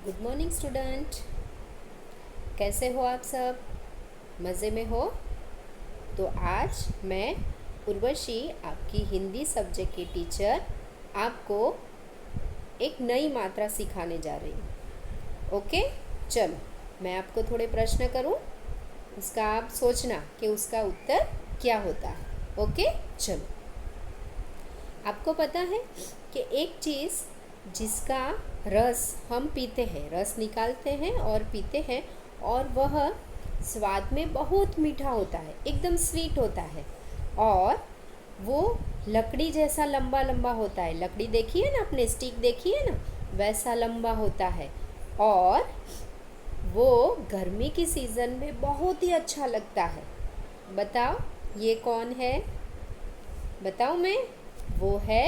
Good morning student. कैसे हो आप सब? मज़े में हो? तो आज मैं उर्वशी, आपकी हिंदी सब्जेक्ट की टीचर, आपको एक नई मात्रा सिखाने जा रही हूँ। ओके, चलो मैं आपको थोड़े प्रश्न करूँ, उसका आप सोचना कि उसका उत्तर क्या होता है। ओके, चलो। आपको पता है कि एक चीज़ जिसका रस हम पीते हैं, रस निकालते हैं और पीते हैं, और वह स्वाद में बहुत मीठा होता है, एकदम स्वीट होता है, और वो लकड़ी जैसा लंबा लंबा होता है। लकड़ी देखी है ना आपने, स्टिक देखी है ना, वैसा लंबा होता है, और वो गर्मी की सीज़न में बहुत ही अच्छा लगता है। बताओ ये कौन है? बताऊँ मैं? वो है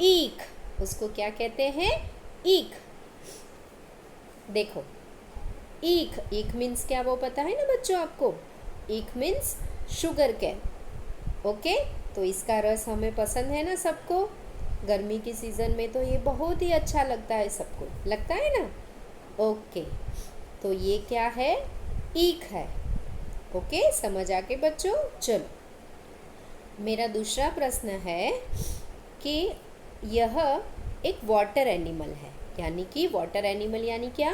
ईख। उसको क्या कहते हैं? ईख। देखो, ईख ईख मीन्स क्या, वो पता है ना बच्चों आपको? ईख मीन्स शुगर कैन। ओके, तो इसका रस हमें पसंद है ना सबको। गर्मी की सीज़न में तो ये बहुत ही अच्छा लगता है, सबको लगता है ना। ओके, तो ये क्या है? ईख है। ओके, समझ आ के बच्चों? चलो, मेरा दूसरा प्रश्न है कि यह एक वाटर एनिमल है, यानी कि वाटर एनिमल यानी क्या?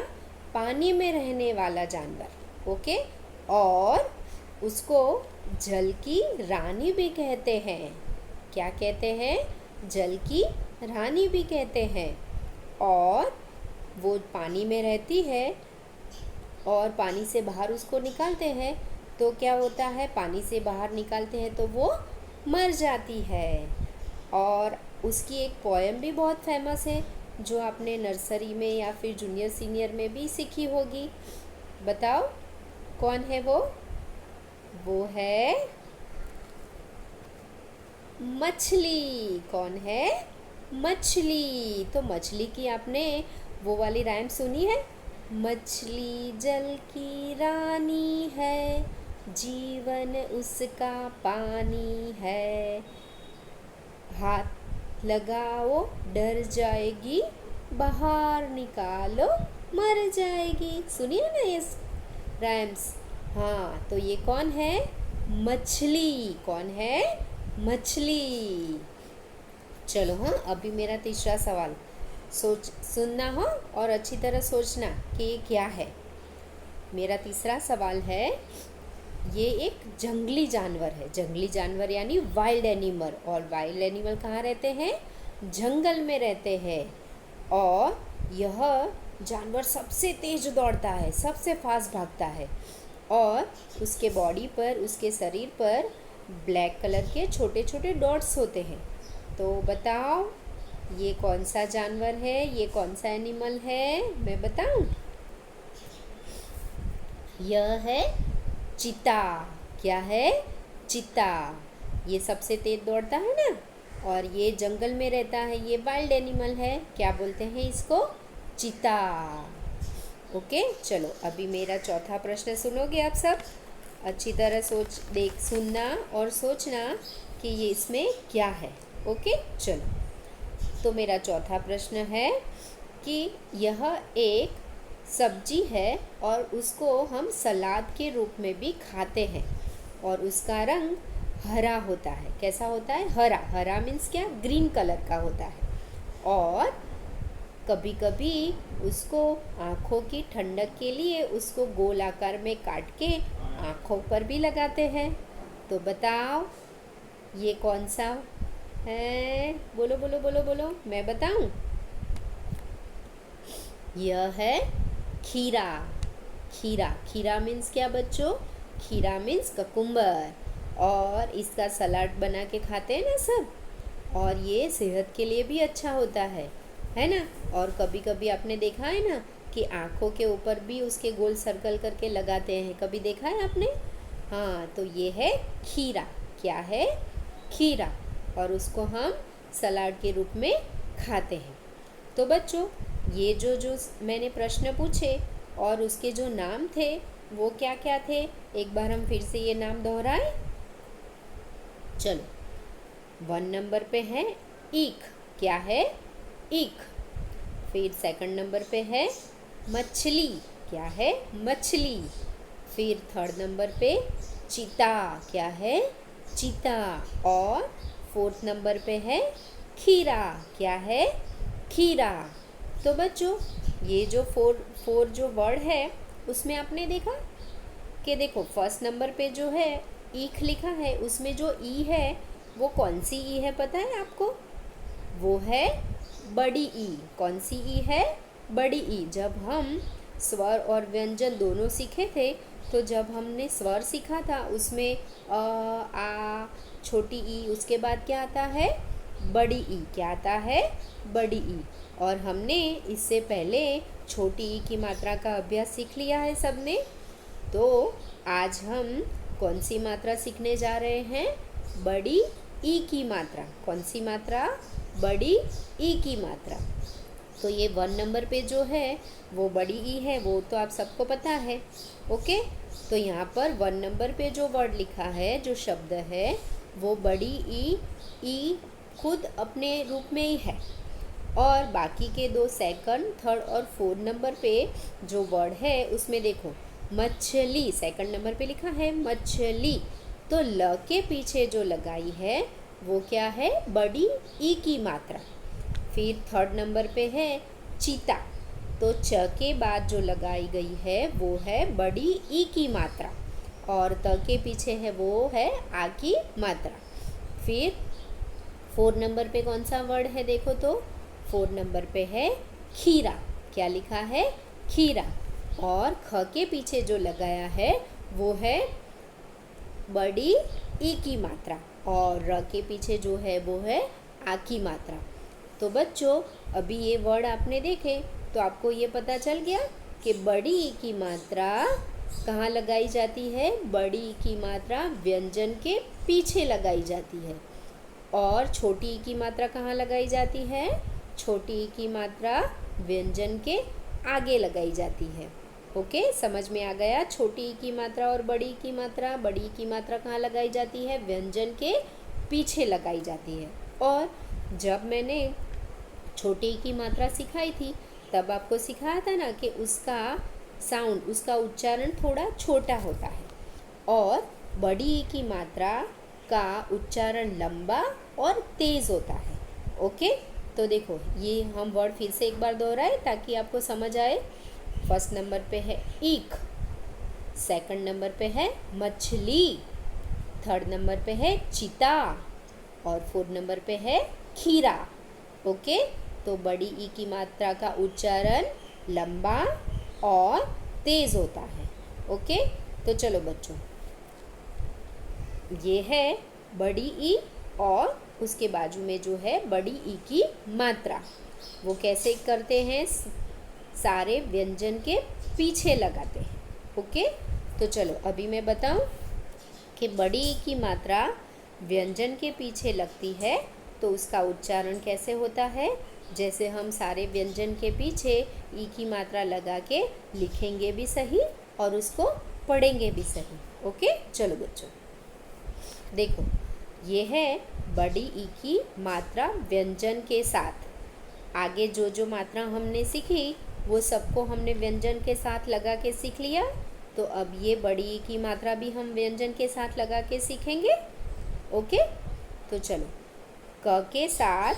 पानी में रहने वाला जानवर। ओके, और उसको जल की रानी भी कहते हैं। क्या कहते हैं? जल की रानी भी कहते हैं। और वो पानी में रहती है, और पानी से बाहर उसको निकालते हैं तो क्या होता है? पानी से बाहर निकालते हैं तो वो मर जाती है। और उसकी एक पोएम भी बहुत फेमस है, जो आपने नर्सरी में या फिर जूनियर सीनियर में भी सीखी होगी। बताओ कौन है वो? वो है मछली। कौन है? मछली। तो मछली की आपने वो वाली राइम सुनी है? मछली जल की रानी है, जीवन उसका पानी है, हाथ लगाओ डर जाएगी, बाहर निकालो मर जाएगी। सुनिए ना ये राइम्स। हाँ, तो ये कौन है? मछली। कौन है? मछली। चलो, हाँ, अभी मेरा तीसरा सवाल सोच सुनना हो और अच्छी तरह सोचना कि ये क्या है। मेरा तीसरा सवाल है, ये एक जंगली जानवर है। जंगली जानवर यानी वाइल्ड एनिमल। और वाइल्ड एनिमल कहाँ रहते हैं? जंगल में रहते हैं। और यह जानवर सबसे तेज दौड़ता है, सबसे फास्ट भागता है, और उसके बॉडी पर, उसके शरीर पर ब्लैक कलर के छोटे छोटे डॉट्स होते हैं। तो बताओ ये कौन सा जानवर है? ये कौन सा एनिमल है? मैं बताऊं? यह है चीता। क्या है? चीता। ये सबसे तेज दौड़ता है ना, और ये जंगल में रहता है, ये वाइल्ड एनिमल है। क्या बोलते हैं इसको? चीता। ओके, चलो अभी मेरा चौथा प्रश्न सुनोगे आप सब? अच्छी तरह सोच देख सुनना और सोचना कि ये इसमें क्या है। ओके, चलो। तो मेरा चौथा प्रश्न है कि यह एक सब्जी है, और उसको हम सलाद के रूप में भी खाते हैं, और उसका रंग हरा होता है। कैसा होता है? हरा। हरा मीन्स क्या? ग्रीन कलर का होता है। और कभी कभी उसको आँखों की ठंडक के लिए उसको गोल आकार में काट के आँखों पर भी लगाते हैं। तो बताओ ये कौन सा है? बोलो बोलो बोलो बोलो, मैं बताऊं? यह है खीरा। खीरा। खीरा मीन्स क्या बच्चों? खीरा मीन्स ककुम्बर। और इसका सलाद बना के खाते हैं ना सब, और ये सेहत के लिए भी अच्छा होता है ना। और कभी कभी आपने देखा है ना कि आँखों के ऊपर भी उसके गोल सर्कल करके लगाते हैं। कभी देखा है आपने? हाँ, तो ये है खीरा। क्या है? खीरा। और उसको हम सलाद के रूप में खाते हैं। तो बच्चों, ये जो जो मैंने प्रश्न पूछे और उसके जो नाम थे, वो क्या क्या थे? एक बार हम फिर से ये नाम दोहराएं। चलो, 1 नंबर पे है ईख। क्या है? ईख। फिर सेकंड नंबर पे है मछली, क्या है? मछली। फिर थर्ड नंबर पे चीता, क्या है? चीता। और फोर्थ नंबर पे है खीरा, क्या है? खीरा। तो बच्चों ये जो फोर फोर जो वर्ड है उसमें आपने देखा कि देखो फर्स्ट नंबर पे जो है ईख लिखा है, उसमें जो ई है वो कौन सी ई है पता है आपको? वो है बड़ी ई। कौन सी ई है? बड़ी ई। जब हम स्वर और व्यंजन दोनों सीखे थे तो जब हमने स्वर सीखा था उसमें आ, छोटी ई, उसके बाद क्या आता है? बड़ी ई। क्या आता है? बड़ी ई। और हमने इससे पहले छोटी ई की मात्रा का अभ्यास सीख लिया है सबने। तो आज हम कौन सी मात्रा सीखने जा रहे हैं? बड़ी ई की मात्रा। कौन सी मात्रा? बड़ी ई की मात्रा। तो ये 1 नंबर पे जो है वो बड़ी ई है, वो तो आप सबको पता है। ओके, तो यहाँ पर 1 नंबर पे जो वर्ड लिखा है, जो शब्द है, वो बड़ी ई खुद अपने रूप में ही है। और बाकी के दो सेकंड, थर्ड और फोर्थ नंबर पे जो वर्ड है उसमें देखो मछली, सेकंड नंबर पे लिखा है मछली। तो ल के पीछे जो लगाई है वो क्या है? बड़ी ई की मात्रा। फिर थर्ड नंबर पे है चीता, तो च के बाद जो लगाई गई है वो है बड़ी ई की मात्रा। और त के पीछे है वो है आ की मात्रा। फिर 4 नंबर पे कौन सा वर्ड है देखो तो 4 नंबर पे है खीरा। क्या लिखा है? खीरा। और ख के पीछे जो लगाया है वो है बड़ी ई की मात्रा। और र के पीछे जो है वो है आ की मात्रा। तो बच्चों अभी ये वर्ड आपने देखे तो आपको ये पता चल गया कि बड़ी ई की मात्रा कहाँ लगाई जाती है? बड़ी ई की मात्रा व्यंजन के पीछे लगाई जाती है। और छोटी ई की मात्रा कहाँ लगाई जाती है? छोटी ई की मात्रा व्यंजन के आगे लगाई जाती है। ओके, समझ में आ गया? छोटी ई की मात्रा और बड़ी ई की मात्रा। बड़ी ई की मात्रा कहाँ लगाई जाती है? व्यंजन के पीछे लगाई जाती है। और जब मैंने छोटी ई की मात्रा सिखाई थी तब आपको सिखाया था ना कि उसका साउंड, उसका उच्चारण थोड़ा छोटा होता है और बड़ी ई की मात्रा का उच्चारण लंबा और तेज़ होता है। ओके, तो देखो ये हम वर्ड फिर से एक बार दोहराए ताकि आपको समझ आए। फर्स्ट नंबर पे है ईख, सेकंड नंबर पे है मछली, थर्ड नंबर पे है चीता और फोर्थ नंबर पे है खीरा। ओके, तो बड़ी ई की मात्रा का उच्चारण लंबा और तेज होता है। ओके, तो चलो बच्चों ये है बड़ी ई और उसके बाजू में जो है बड़ी ई की मात्रा, वो कैसे करते हैं? सारे व्यंजन के पीछे लगाते हैं। ओके, तो चलो अभी मैं बताऊं कि बड़ी ई की मात्रा व्यंजन के पीछे लगती है तो उसका उच्चारण कैसे होता है? जैसे हम सारे व्यंजन के पीछे ई की मात्रा लगा के लिखेंगे भी सही और उसको पढ़ेंगे भी सही। ओके, चलो बच्चों देखो ये है बड़ी ई की मात्रा व्यंजन के साथ। आगे जो जो मात्रा हमने सीखी वो सबको हमने व्यंजन के साथ लगा के सीख लिया। तो अब ये बड़ी ई की मात्रा भी हम व्यंजन के साथ लगा के सीखेंगे। ओके, तो चलो क के साथ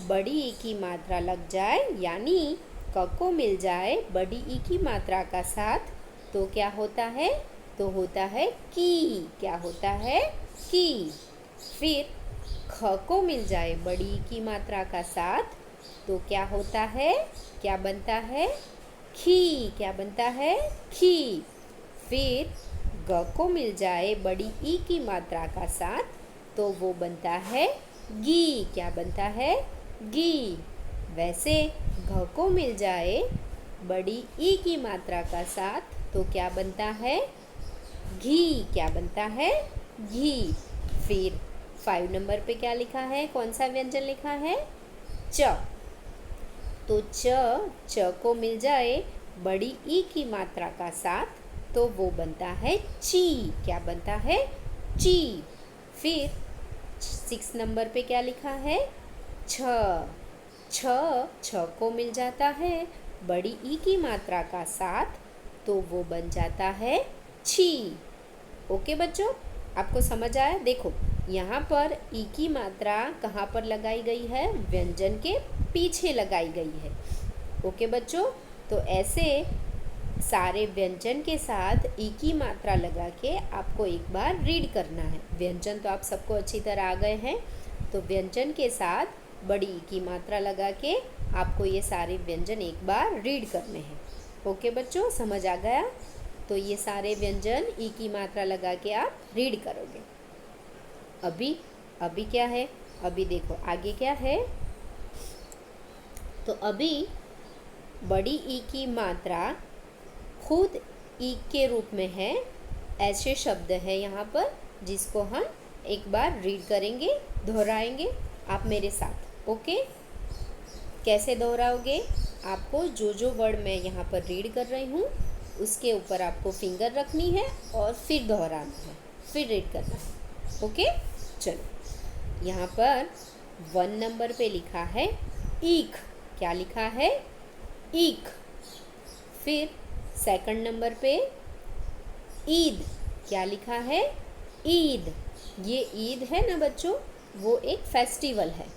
बड़ी ई की मात्रा लग जाए यानी क को मिल जाए बड़ी ई की मात्रा का साथ तो क्या होता है? तो होता है की। क्या होता है? की। फिर ख को मिल जाए बड़ी ई की मात्रा का साथ तो क्या होता है? क्या बनता है? खी। क्या बनता है? खी। फिर ग को मिल जाए बड़ी ई की मात्रा का साथ तो वो बनता है गी। क्या बनता है? गी। वैसे घ को मिल जाए बड़ी ई की मात्रा का साथ तो क्या बनता है? घी। क्या बनता है? घी। फिर 5 नंबर पे क्या लिखा है? कौन सा व्यंजन लिखा है? च। तो च को मिल जाए बड़ी ई की मात्रा का साथ तो वो बनता है ची। क्या बनता है? ची। फिर 6 नंबर पे क्या लिखा है? छ। छ को मिल जाता है बड़ी ई की मात्रा का साथ तो वो बन जाता है छी। ओके बच्चों, आपको समझ आया? देखो यहाँ पर ई की मात्रा कहाँ पर लगाई गई है? व्यंजन के पीछे लगाई गई है। ओके बच्चों, तो ऐसे सारे व्यंजन के साथ ई की मात्रा लगा के आपको एक बार रीड करना है। व्यंजन तो आप सबको अच्छी तरह आ गए हैं, तो व्यंजन के साथ बड़ी ई की मात्रा लगा के आपको ये सारे व्यंजन एक बार रीड करने हैं। ओके बच्चों, समझ आ गया? तो ये सारे व्यंजन ई की मात्रा लगा के आप रीड करोगे। अभी क्या है? अभी देखो आगे क्या है। तो अभी बड़ी ई की मात्रा खुद ई के रूप में है, ऐसे शब्द है यहाँ पर जिसको हम एक बार रीड करेंगे, दोहराएंगे आप मेरे साथ। ओके, कैसे दोहराओगे? आपको जो जो वर्ड मैं यहाँ पर रीड कर रही हूँ उसके ऊपर आपको फिंगर रखनी है और फिर दोहराना है, फिर रीड करना है। ओके, चलो यहाँ पर 1 नंबर पे लिखा है ईख। क्या लिखा है? ईख। फिर 2 नंबर पे ईद। क्या लिखा है? ईद। ये ईद है ना बच्चों, वो एक फेस्टिवल है।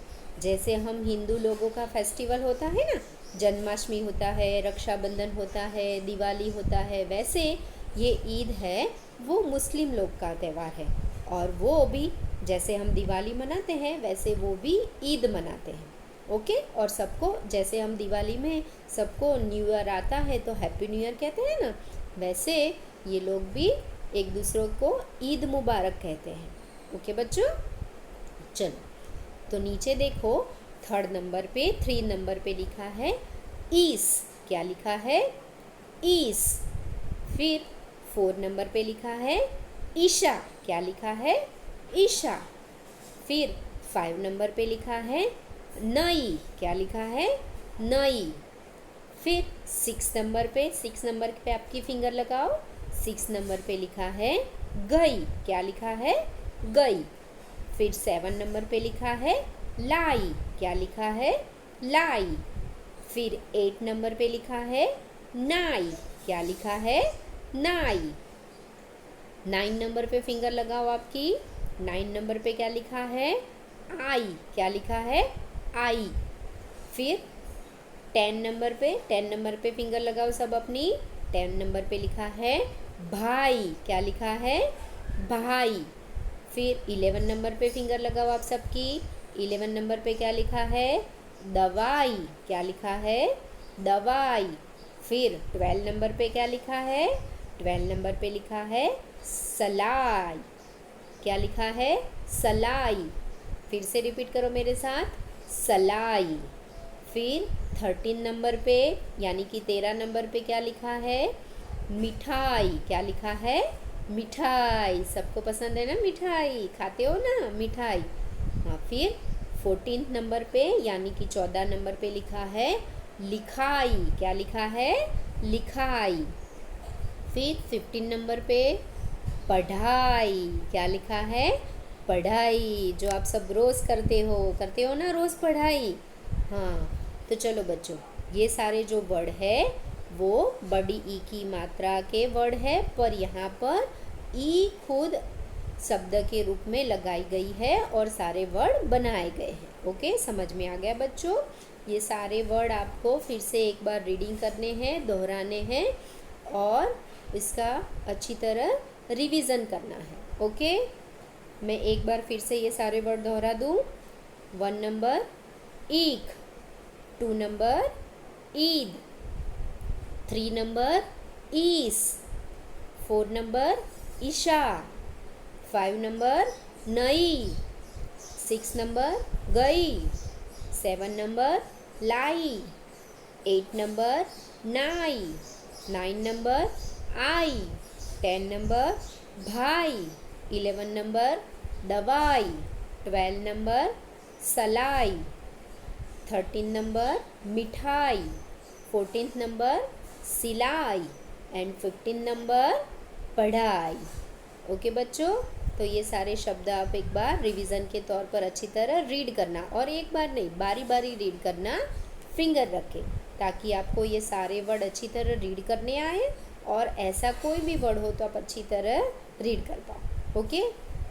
जैसे हम हिंदू लोगों का फेस्टिवल होता है ना, जन्माष्टमी होता है, रक्षाबंधन होता है, दिवाली होता है, वैसे ये ईद है वो मुस्लिम लोग का त्यौहार है। और वो भी जैसे हम दिवाली मनाते हैं वैसे वो भी ईद मनाते हैं। ओके, और सबको जैसे हम दिवाली में सबको न्यू ईयर आता है तो हैप्पी न्यू ईयर कहते हैं ना, वैसे ये लोग भी एक दूसरे को ईद मुबारक कहते हैं। ओके बच्चों, चलो तो नीचे देखो 3 नंबर पे 3 नंबर पे लिखा है ईस। क्या लिखा है? ईस। फिर 4 नंबर पे लिखा है ईशा। क्या लिखा है? ईशा। फिर 5 नंबर पे लिखा है नई। क्या लिखा है? नई। फिर 6 नंबर पे आपकी फिंगर लगाओ। 6 नंबर पे लिखा है गई। क्या लिखा है? गई। फिर 7 नंबर पे लिखा है लाई। क्या लिखा है? लाई। फिर 8 नंबर पे लिखा है नाई। क्या लिखा है? नाई। 9 नंबर पे फिंगर लगाओ आपकी। 9 नंबर पे क्या लिखा है? आई। क्या लिखा है? आई। फिर 10 नंबर पे फिंगर लगाओ सब अपनी। 10 नंबर पे लिखा है भाई। क्या लिखा है? भाई। फिर 11 नंबर पे फिंगर लगाओ आप सबकी। 11 नंबर पे क्या लिखा है? दवाई। क्या लिखा है? दवाई। फिर 12 नंबर पे क्या लिखा है? 12 नंबर पे लिखा है सलाई। क्या लिखा है? सलाई। फिर से रिपीट करो मेरे साथ, सलाई। फिर 13 नंबर पे यानी कि 13 नंबर पे क्या लिखा है? मिठाई। क्या लिखा है? मिठाई। सबको पसंद है ना मिठाई, खाते हो ना मिठाई? हाँ। फिर 14 नंबर पे यानी कि 14 नंबर पे लिखा है लिखाई। क्या लिखा है? लिखाई। फिर 15 नंबर पे पढ़ाई। क्या लिखा है? पढ़ाई। जो आप सब रोज़ करते हो ना रोज़ पढ़ाई। हाँ, तो चलो बच्चों, ये सारे जो वर्ड है वो बड़ी ई की मात्रा के वर्ड है, पर यहाँ पर ई खुद शब्द के रूप में लगाई गई है और सारे वर्ड बनाए गए हैं। ओके, समझ में आ गया बच्चों? ये सारे वर्ड आपको फिर से एक बार रीडिंग करने हैं, दोहराने हैं और इसका अच्छी तरह रिवीजन करना है। ओके, मैं एक बार फिर से ये सारे वर्ड दोहरा दूँ। 1 नंबर ईख। 2 नंबर ईद। 3 नंबर ईस। 4 नंबर ईशा। 5 नंबर नई। 6 नंबर गई। 7 नंबर लाई। 8 नंबर नाई। 9 नंबर आई। 10 नंबर भाई। 11 नंबर दवाई। 12 नंबर सलाई। 13 नंबर मिठाई। 14 नंबर सिलाई एंड 15 नंबर पढ़ाई। ओके बच्चों, तो ये सारे शब्द आप एक बार रिवीजन के तौर पर अच्छी तरह रीड करना, और एक बार नहीं बारी बारी रीड करना, फिंगर रख के, ताकि आपको ये सारे वर्ड अच्छी तरह रीड करने आए और ऐसा कोई भी वर्ड हो तो आप अच्छी तरह रीड कर पाओ। ओके,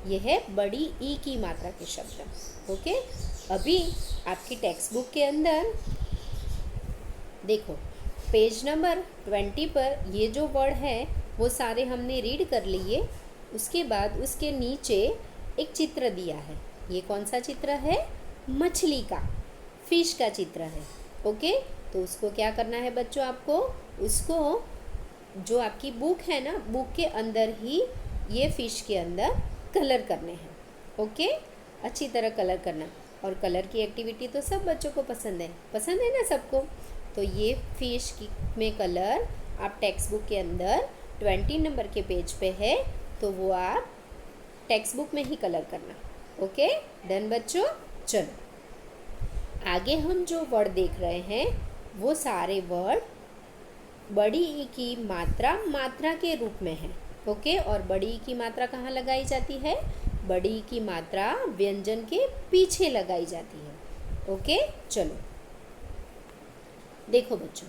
ये है बड़ी ई की मात्रा के शब्द। ओके, अभी आपकी टेक्स्ट बुक के अंदर देखो पेज नंबर 20 पर ये जो वर्ड है वो सारे हमने रीड कर लिए। उसके बाद उसके नीचे एक चित्र दिया है। ये कौन सा चित्र है? मछली का, फिश का चित्र है। ओके, तो उसको क्या करना है बच्चों? आपको उसको जो आपकी बुक है ना, बुक के अंदर ही ये फिश के अंदर कलर करने हैं। ओके, अच्छी तरह कलर करना। और कलर की एक्टिविटी तो सब बच्चों को पसंद है ना सबको। तो ये फिश की में कलर आप टेक्स्ट बुक के अंदर 20 नंबर के पेज पे है, तो वो आप टेक्स्ट बुक में ही कलर करना। ओके, डन बच्चों। चलो आगे हम जो वर्ड देख रहे हैं वो सारे वर्ड बड़ी ई की मात्रा के रूप में है। ओके, और बड़ी ई की मात्रा कहाँ लगाई जाती है? बड़ी ई की मात्रा व्यंजन के पीछे लगाई जाती है। ओके, चलो देखो बच्चों,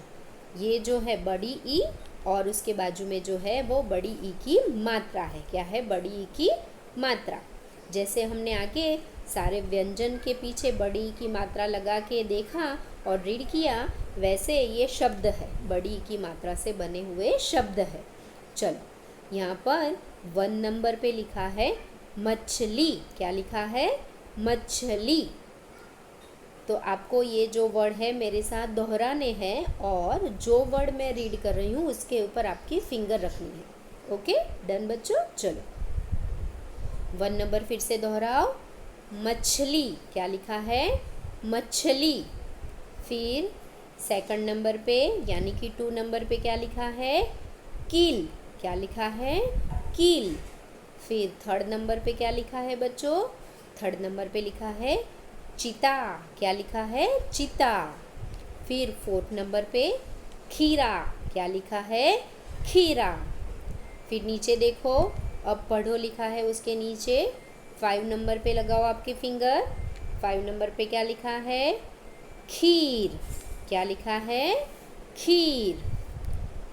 ये जो है बड़ी ई और उसके बाजू में जो है वो बड़ी ई की मात्रा है। क्या है? बड़ी ई की मात्रा। जैसे हमने आगे सारे व्यंजन के पीछे बड़ी ई की मात्रा लगा के देखा और रीड किया, वैसे ये शब्द है, बड़ी ई की मात्रा से बने हुए शब्द है। चलो यहाँ पर 1 नंबर पे लिखा है मछली। क्या लिखा है? मछली। तो आपको ये जो वर्ड है मेरे साथ दोहराने हैं और जो वर्ड मैं रीड कर रही हूँ उसके ऊपर आपकी फिंगर रखनी है। ओके, डन बच्चों। चलो 1 नंबर फिर से दोहराओ, मछली। क्या लिखा है? मछली। फिर 2nd नंबर पे यानी कि 2 नंबर पे क्या लिखा है? कील। क्या लिखा है? कील। फिर 3rd नंबर पे क्या लिखा है बच्चों? 3rd नंबर पे लिखा है चीता। क्या लिखा है? चीता। फिर 4th नंबर पे खीरा। क्या लिखा है? खीरा। फिर नीचे देखो, अब पढ़ो लिखा है उसके नीचे। 5 नंबर पे लगाओ आपके फिंगर। 5 नंबर पे क्या लिखा है? खीर। क्या लिखा है? खीर।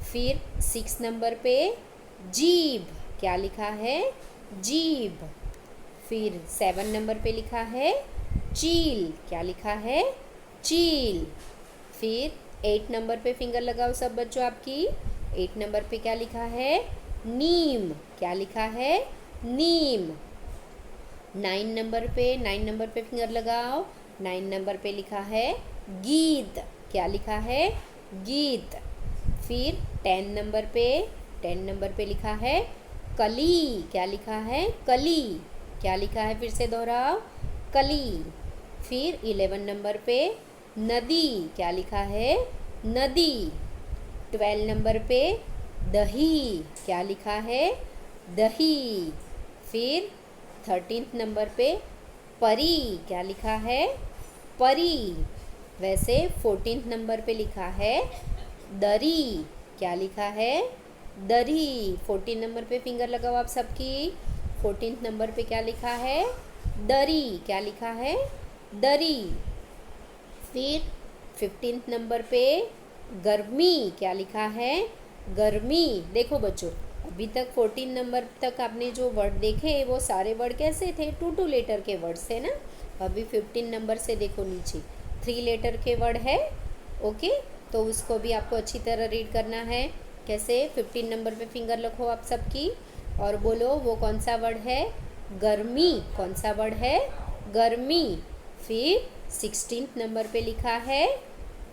फिर 6 नंबर पे जीभ। क्या लिखा है? जीभ। फिर 7 नंबर पे लिखा है चील। क्या लिखा है? चील। फिर 8 नंबर पे फिंगर लगाओ सब बच्चों आपकी। 8 नंबर पे क्या लिखा है? नीम। क्या लिखा है? नीम। 9 नंबर पे फिंगर लगाओ। 9 नंबर पे लिखा है गीत। क्या लिखा है? गीत। फिर 10 नंबर पे लिखा है कली। क्या लिखा है? कली। क्या लिखा है? फिर से दोहराओ, कली। फिर 11 नंबर पे नदी। क्या लिखा है? नदी। 12 नंबर पे दही। क्या लिखा है? दही। फिर 13 नंबर पे परी। क्या लिखा है? परी। वैसे 14 नंबर पे लिखा है दरी। क्या लिखा है? दरी। 14 नंबर पे फिंगर लगाओ आप सबकी। 14 नंबर पे क्या लिखा है? दरी। क्या लिखा है? दरी। फिर 15 नंबर पे गर्मी। क्या लिखा है? गर्मी। देखो बच्चों, अभी तक 14 नंबर तक आपने जो वर्ड देखे वो सारे वर्ड कैसे थे? 2 लेटर के वर्ड्स थे ना। अभी 15 नंबर से देखो नीचे 3 लेटर के वर्ड है। ओके, तो उसको भी आपको अच्छी तरह रीड करना है। कैसे? 15 नंबर पे फिंगर रखो आप सबकी और बोलो वो कौन सा वर्ड है? गर्मी। कौन सा वर्ड है? गर्मी। फिर 16 नंबर पे लिखा है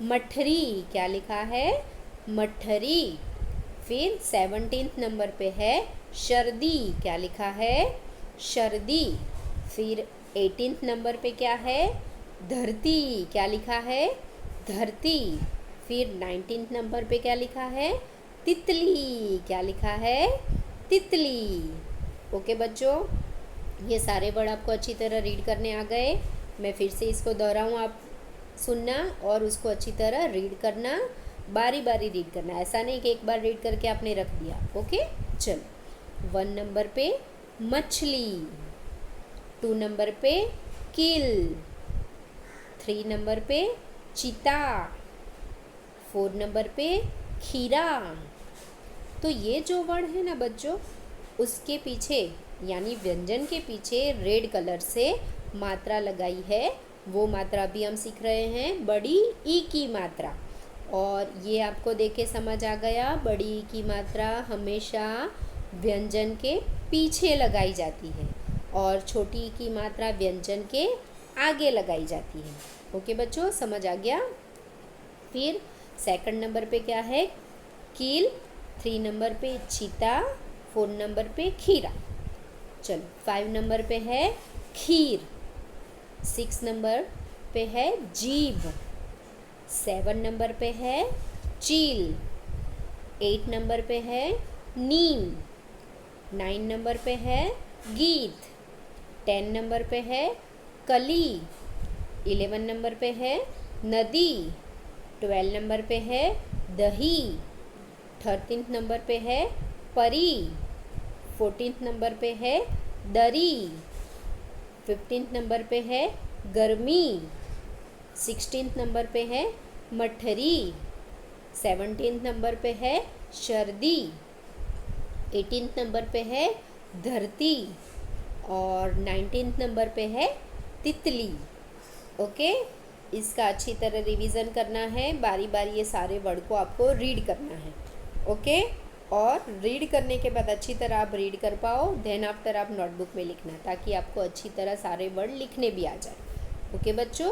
मठरी। क्या लिखा है? मठरी। फिर 17 नंबर पे है सर्दी। क्या लिखा है? सर्दी। फिर 18 नंबर पे क्या है? धरती। क्या लिखा है? धरती। फिर 19 नंबर पे क्या लिखा है? तितली। क्या लिखा है? तितली। ओके बच्चों, ये सारे वर्ड आपको अच्छी तरह रीड करने आ गए। मैं फिर से इसको दोहराऊँ, आप सुनना और उसको अच्छी तरह रीड करना, बारी बारी रीड करना। ऐसा नहीं कि एक बार रीड करके आपने रख दिया। ओके, चलो 1 नंबर पे मछली, 2 नंबर पे किल, 3 नंबर पे चीता, 4 नंबर पे खीरा। तो ये जो वर्ड है ना बच्चों, उसके पीछे यानी व्यंजन के पीछे रेड कलर से मात्रा लगाई है, वो मात्रा भी हम सीख रहे हैं, बड़ी ई की मात्रा। और ये आपको देख के समझ आ गया, बड़ी ई की मात्रा हमेशा व्यंजन के पीछे लगाई जाती है और छोटी ई की मात्रा व्यंजन के आगे लगाई जाती है। ओके बच्चों, समझ आ गया। फिर सेकंड नंबर पे क्या है, कील। 3 नंबर पे चीता। 4 नंबर पे खीरा। चलो 5 नंबर पे है खीर। 6 नंबर पे है जीभ। 7 नंबर पे है चील। 8 नंबर पे है नीम। 9 नंबर पे है गीत। 10 नंबर पे है कली। 11 नंबर पे है नदी। 12 नंबर पे है दही। 13 नंबर पे है परी। 14 नंबर पे है दरी। 15 नंबर पे है गर्मी। 16 नंबर पे है मठरी। 17 नंबर पे है सर्दी। 18 नंबर पे है धरती। और 19 नंबर पे है तितली। ओके, इसका अच्छी तरह रिवीजन करना है, बारी बारी ये सारे वर्ड को आपको रीड करना है। ओके, और रीड करने के बाद अच्छी तरह आप रीड कर पाओ, देन आफ्टर आप नोटबुक में लिखना, ताकि आपको अच्छी तरह सारे वर्ड लिखने भी आ जाए। ओके बच्चों,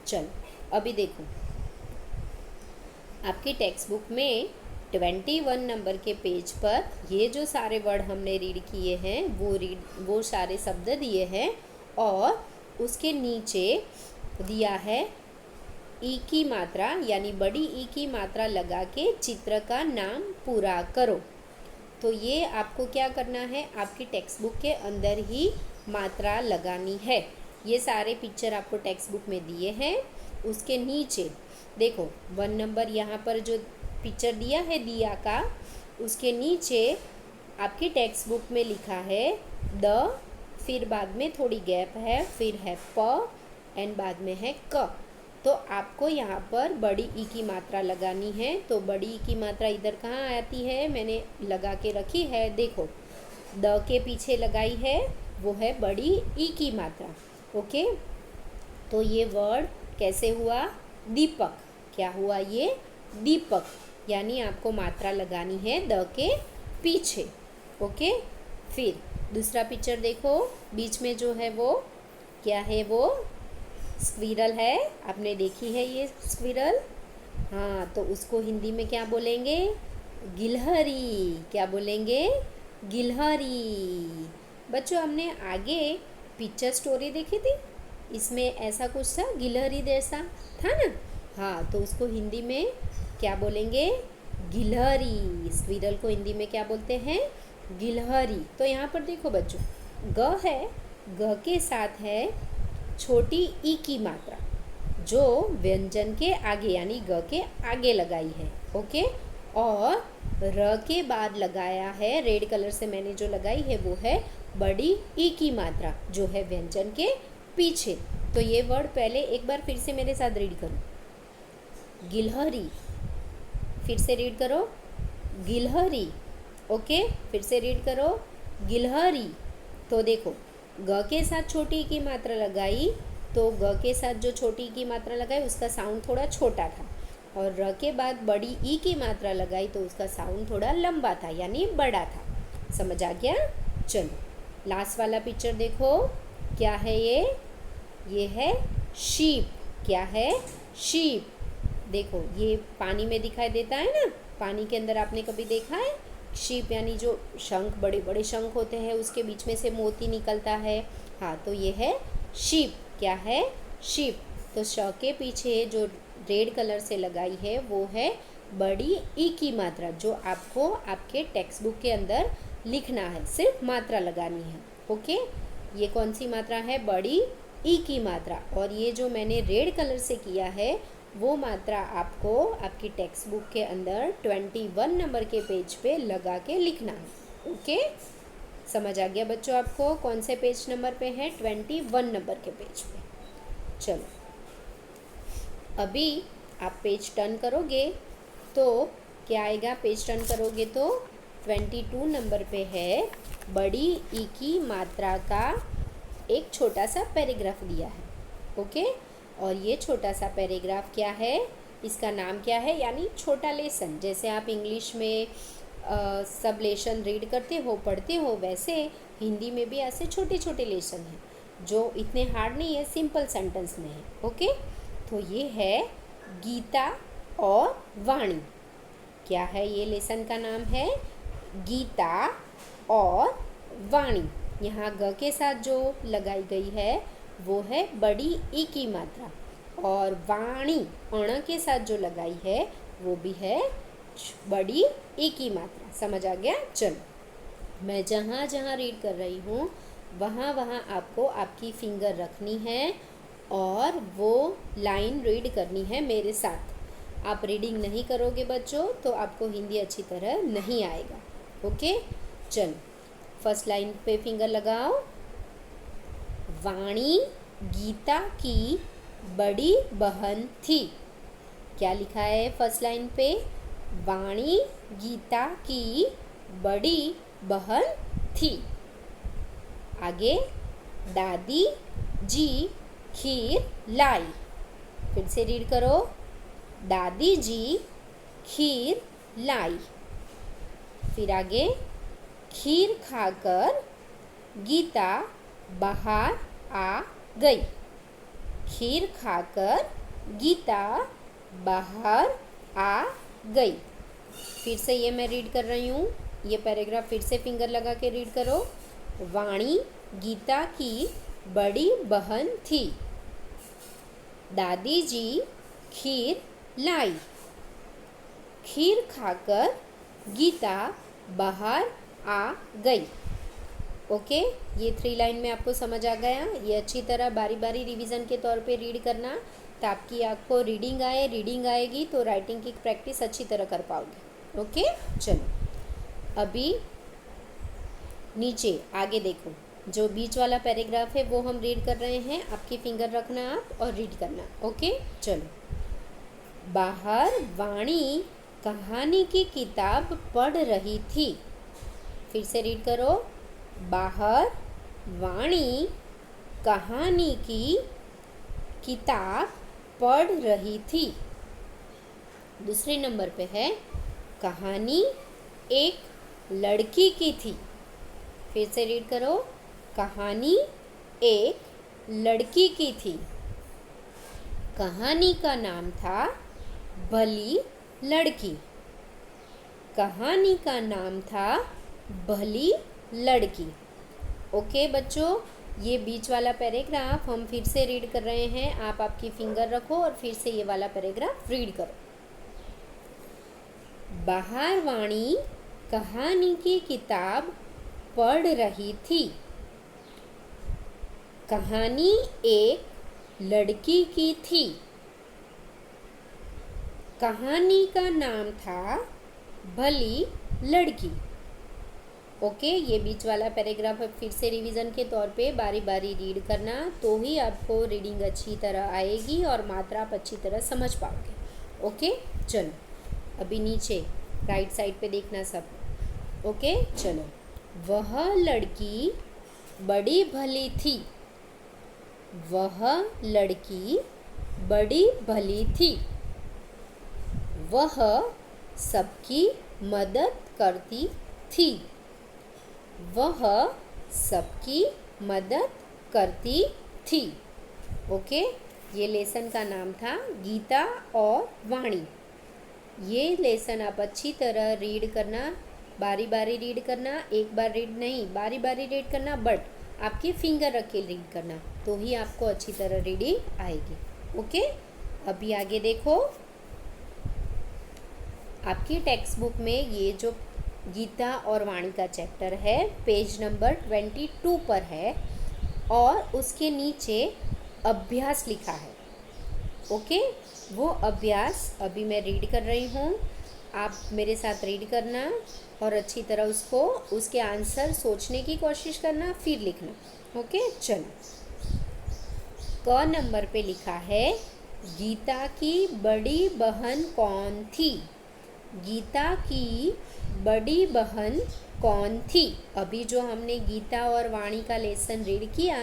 चलो अभी देखो, आपकी टेक्स्ट बुक में 21 नंबर के पेज पर ये जो सारे वर्ड हमने रीड किए हैं वो सारे शब्द दिए हैं, और उसके नीचे दिया है ई की मात्रा यानी बड़ी ई की मात्रा लगा के चित्र का नाम पूरा करो। तो ये आपको क्या करना है, आपकी टेक्स्ट बुक के अंदर ही मात्रा लगानी है। ये सारे पिक्चर आपको टेक्स्ट बुक में दिए हैं, उसके नीचे देखो 1 नंबर यहाँ पर जो पिक्चर दिया है दिया का, उसके नीचे आपकी टेक्स्ट बुक में लिखा है द, फिर बाद में थोड़ी गैप है, फिर है प एंड बाद में है क। तो आपको यहाँ पर बड़ी ई की मात्रा लगानी है। तो बड़ी ई की मात्रा इधर कहाँ आती है, मैंने लगा के रखी है, देखो द के पीछे लगाई है, वो है बड़ी ई की मात्रा। ओके, तो ये वर्ड कैसे हुआ, दीपक। क्या हुआ ये, दीपक, यानी आपको मात्रा लगानी है द के पीछे। ओके, फिर दूसरा पिक्चर देखो, बीच में जो है वो क्या है, वो स्क्विरल है। आपने देखी है ये स्क्विरल, हाँ, तो उसको हिंदी में क्या बोलेंगे, गिलहरी। क्या बोलेंगे, गिलहरी। बच्चों हमने आगे पिक्चर स्टोरी देखी थी, इसमें ऐसा कुछ था, गिलहरी जैसा था ना, हाँ, तो उसको हिंदी में क्या बोलेंगे, गिलहरी। स्क्विरल को हिंदी में क्या बोलते हैं, गिलहरी। तो यहाँ पर देखो बच्चों, ग है, ग के साथ है छोटी ई की मात्रा जो व्यंजन के आगे यानी ग के आगे लगाई है। ओके, और र के बाद लगाया है, रेड कलर से मैंने जो लगाई है वो है बड़ी ई की मात्रा जो है व्यंजन के पीछे। तो ये वर्ड पहले एक बार फिर से मेरे साथ रीड करो, गिलहरी। फिर से रीड करो, गिलहरी। ओके, फिर से रीड करो, गिलहरी। तो देखो ग के साथ छोटी की मात्रा लगाई, तो ग के साथ जो छोटी की मात्रा लगाई उसका साउंड थोड़ा छोटा था, और र के बाद बड़ी ई की मात्रा लगाई तो उसका साउंड थोड़ा लंबा था यानी बड़ा था। समझ आ गया। चलो लास्ट वाला पिक्चर देखो, क्या है ये है शीप। क्या है, शीप। देखो ये पानी में दिखाई देता है ना, पानी के अंदर आपने कभी देखा है शीप, यानी जो शंख, बड़े बड़े शंख होते हैं, उसके बीच में से मोती निकलता है, हाँ, तो ये है शीप। क्या है, शीप। तो श के पीछे जो रेड कलर से लगाई है वो है बड़ी ई की मात्रा, जो आपको आपके टेक्स्ट बुक के अंदर लिखना है, सिर्फ मात्रा लगानी है। ओके, ये कौन सी मात्रा है, बड़ी ई की मात्रा। और ये जो मैंने रेड कलर से किया है वो मात्रा आपको आपकी टेक्स्ट बुक के अंदर 21 नंबर के पेज पे लगा के लिखना है। ओके, समझ आ गया बच्चों आपको, कौन से पेज नंबर पे है, 21 नंबर के पेज पे। चलो अभी आप पेज टर्न करोगे तो क्या आएगा, पेज टर्न करोगे तो 22 नंबर पे है बड़ी ई की मात्रा का एक छोटा सा पैराग्राफ दिया है। ओके, और ये छोटा सा पैराग्राफ क्या है, इसका नाम क्या है, यानी छोटा लेसन। जैसे आप इंग्लिश में सब लेसन रीड करते हो, पढ़ते हो, वैसे हिंदी में भी ऐसे छोटे छोटे लेसन हैं जो इतने हार्ड नहीं है, सिंपल सेंटेंस में है। ओके, तो ये है गीता और वाणी। क्या है ये लेसन का नाम है, गीता और वाणी। यहाँ ग के साथ जो लगाई गई है वो है बड़ी ई की मात्रा, और वाणी अण के साथ जो लगाई है वो भी है बड़ी ई की मात्रा। समझ आ गया? चलो, मैं जहाँ जहाँ रीड कर रही हूँ वहाँ वहाँ आपको आपकी फिंगर रखनी है और वो लाइन रीड करनी है मेरे साथ। आप रीडिंग नहीं करोगे बच्चों तो आपको हिंदी अच्छी तरह नहीं आएगा। ओके, चलो फर्स्ट लाइन पे फिंगर लगाओ। वाणी गीता की बड़ी बहन थी। क्या लिखा है फर्स्ट लाइन पे, वाणी गीता की बड़ी बहन थी। आगे, दादी जी खीर लाई। फिर से रीड करो, दादी जी खीर लाई। फिर आगे, खीर खाकर गीता बाहर आ गई। खीर खाकर गीता बाहर आ गई। फिर से ये मैं रीड कर रही हूँ, ये पैराग्राफ फिर से फिंगर लगा के रीड करो। वाणी गीता की बड़ी बहन थी। दादी जी खीर लाई। खीर खाकर गीता बाहर आ गई। ओके, ये 3 लाइन में आपको समझ आ गया। ये अच्छी तरह बारी बारी रिवीजन के तौर पे रीड करना ताकि आपको रीडिंग आए। रीडिंग आएगी तो राइटिंग की प्रैक्टिस अच्छी तरह कर पाओगे। ओके, चलो अभी नीचे आगे देखो, जो बीच वाला पैराग्राफ है वो हम रीड कर रहे हैं। आपकी फिंगर रखना आप और रीड करना। ओके, चलो। बाहर वाणी कहानी की किताब पढ़ रही थी। फिर से रीड करो, बाहर वाणी कहानी की किताब पढ़ रही थी। दूसरे नंबर पे है, कहानी एक लड़की की थी। फिर से रीड करो, कहानी एक लड़की की थी। कहानी का नाम था भली लड़की। कहानी का नाम था भली लड़की। ओके बच्चों, ये बीच वाला पैराग्राफ हम फिर से रीड कर रहे हैं। आप आपकी फिंगर रखो और फिर से ये वाला पैराग्राफ रीड करो। बाहर वाणी कहानी की किताब पढ़ रही थी। कहानी एक लड़की की थी। कहानी का नाम था भली लड़की। ओके, ये बीच वाला पैराग्राफ फिर से रिवीजन के तौर पे बारी बारी रीड करना, तो ही आपको रीडिंग अच्छी तरह आएगी और मात्रा आप अच्छी तरह समझ पाओगे। ओके, चलो अभी नीचे राइट साइड पे देखना सब। ओके, चलो। वह लड़की बड़ी भली थी। वह लड़की बड़ी भली थी। वह सबकी मदद करती थी। वह सबकी मदद करती थी। ओके, ये लेसन का नाम था गीता और वाणी। ये लेसन आप अच्छी तरह रीड करना, बारी बारी रीड करना, एक बार रीड नहीं, बारी बारी रीड करना, बट आपकी फिंगर रख के रीड करना, तो ही आपको अच्छी तरह रीडिंग आएगी। ओके, अभी आगे देखो, आपकी टेक्स्ट बुक में ये जो गीता और वाणी का चैप्टर है पेज नंबर 22 पर है और उसके नीचे अभ्यास लिखा है। ओके, वो अभ्यास अभी मैं रीड कर रही हूँ, आप मेरे साथ रीड करना और अच्छी तरह उसके आंसर सोचने की कोशिश करना, फिर लिखना। ओके, चलो। क नंबर पे लिखा है, गीता की बड़ी बहन कौन थी। गीता की बड़ी बहन कौन थी? अभी जो हमने गीता और वाणी का लेसन रीड किया